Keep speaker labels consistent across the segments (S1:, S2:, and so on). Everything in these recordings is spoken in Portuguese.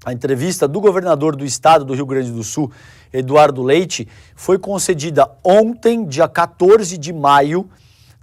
S1: A entrevista do governador do estado do Rio Grande do Sul, Eduardo Leite, foi concedida ontem, dia 14 de maio,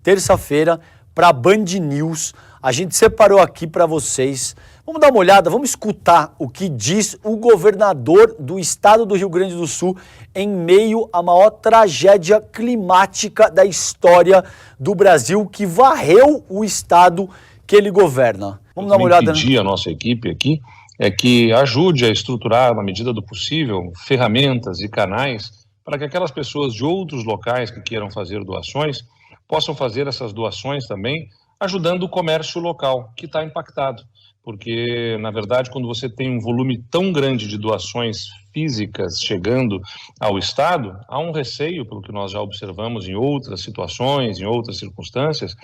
S1: terça-feira, para a Band News. A gente separou aqui para vocês. Vamos dar uma olhada, vamos escutar o que diz o governador do estado do Rio Grande do Sul em meio à maior tragédia climática da história do Brasil, que varreu o estado que ele governa. Vamos dar uma olhada.
S2: Pedir a nossa equipe aqui é que ajude a estruturar, na medida do possível, ferramentas e canais para que aquelas pessoas de outros locais que queiram fazer doações possam fazer essas doações também, ajudando o comércio local, que está impactado. Porque, na verdade, quando você tem um volume tão grande de doações físicas chegando ao Estado, há um receio, pelo que nós já observamos em outras situações, em outras circunstâncias,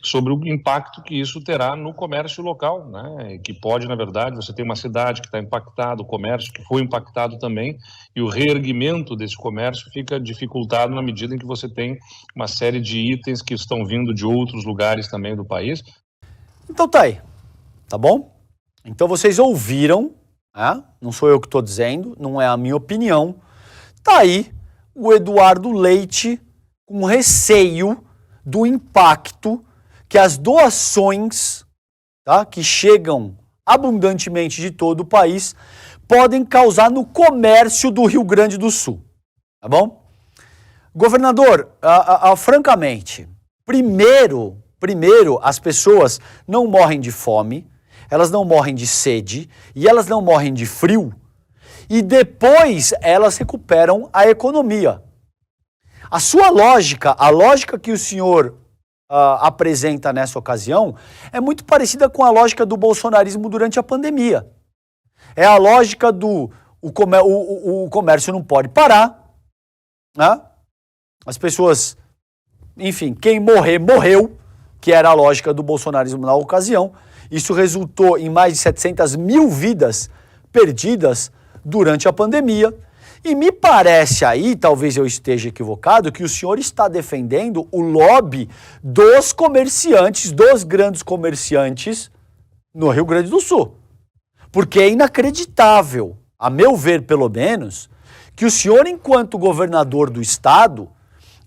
S2: sobre o impacto que isso terá no comércio local, né? Que pode, na verdade, você tem uma cidade que está impactada, o comércio que foi impactado também, e o reerguimento desse comércio fica dificultado na medida em que você tem uma série de itens que estão vindo de outros lugares também do país.
S1: Então tá aí, tá bom? Então vocês ouviram, né? Não sou eu que estou dizendo, não é a minha opinião. Tá aí o Eduardo Leite com receio do impacto que as doações, tá, que chegam abundantemente de todo o país podem causar no comércio do Rio Grande do Sul, tá bom? Governador, francamente, primeiro as pessoas não morrem de fome, elas não morrem de sede e elas não morrem de frio e depois elas recuperam a economia. A sua lógica, a lógica que o senhor apresenta nessa ocasião é muito parecida com a lógica do bolsonarismo durante a pandemia. É a lógica do o comércio não pode parar, né? As pessoas, enfim, quem morrer, morreu, que era a lógica do bolsonarismo na ocasião. Isso resultou em mais de 700 mil vidas perdidas durante a pandemia. E me parece aí, talvez eu esteja equivocado, que o senhor está defendendo o lobby dos comerciantes, dos grandes comerciantes no Rio Grande do Sul. Porque é inacreditável, a meu ver pelo menos, que o senhor, enquanto governador do estado,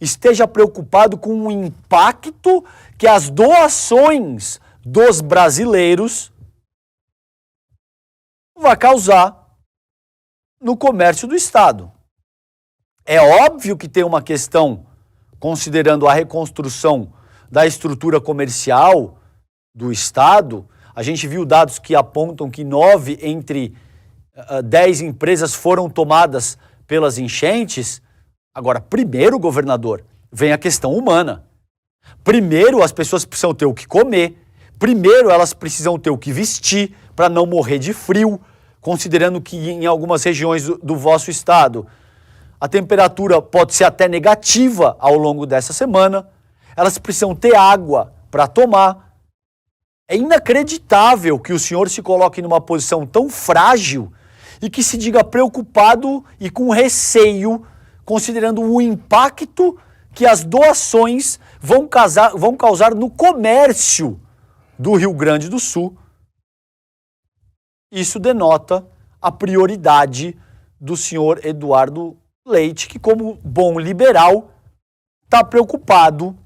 S1: esteja preocupado com o impacto que as doações dos brasileiros vai causar no comércio do estado. É óbvio que tem uma questão, considerando a reconstrução da estrutura comercial do estado. A gente viu dados que apontam que 9 entre 10 empresas foram tomadas pelas enchentes. Agora, primeiro, governador, vem a questão humana. Primeiro, as pessoas precisam ter o que comer. Primeiro, elas precisam ter o que vestir para não morrer de frio, considerando que em algumas regiões do vosso estado a temperatura pode ser até negativa ao longo dessa semana. Elas precisam ter água para tomar. É inacreditável que o senhor se coloque numa posição tão frágil e que se diga preocupado e com receio, considerando o impacto que as doações vão causar no comércio do Rio Grande do Sul. Isso denota a prioridade do senhor Eduardo Leite, que como bom liberal está preocupado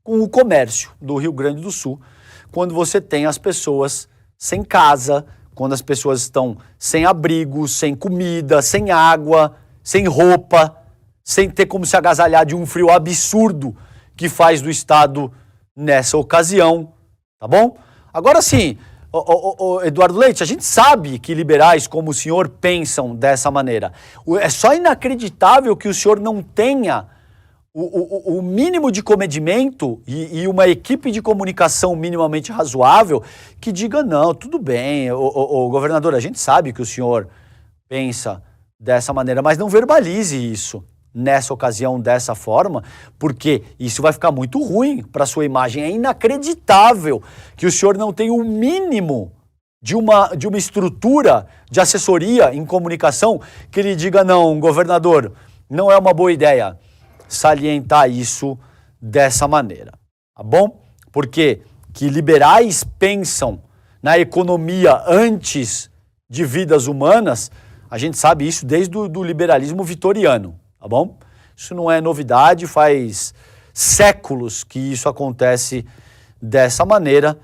S1: com o comércio do Rio Grande do Sul, quando você tem as pessoas sem casa, quando as pessoas estão sem abrigo, sem comida, sem água, sem roupa, sem ter como se agasalhar de um frio absurdo que faz do estado nessa ocasião, tá bom? Agora sim, Eduardo Leite, a gente sabe que liberais como o senhor pensam dessa maneira. É só inacreditável que o senhor não tenha o mínimo de comedimento e uma equipe de comunicação minimamente razoável que diga, não, tudo bem, governador, a gente sabe que o senhor pensa dessa maneira, mas não verbalize isso nessa ocasião, dessa forma, porque isso vai ficar muito ruim para a sua imagem. É inacreditável que o senhor não tenha o mínimo de uma estrutura de assessoria em comunicação que lhe diga, não, governador, não é uma boa ideia salientar isso dessa maneira, tá bom? Porque que liberais pensam na economia antes de vidas humanas, a gente sabe isso desde o liberalismo vitoriano, tá bom? Isso não é novidade, faz séculos que isso acontece dessa maneira.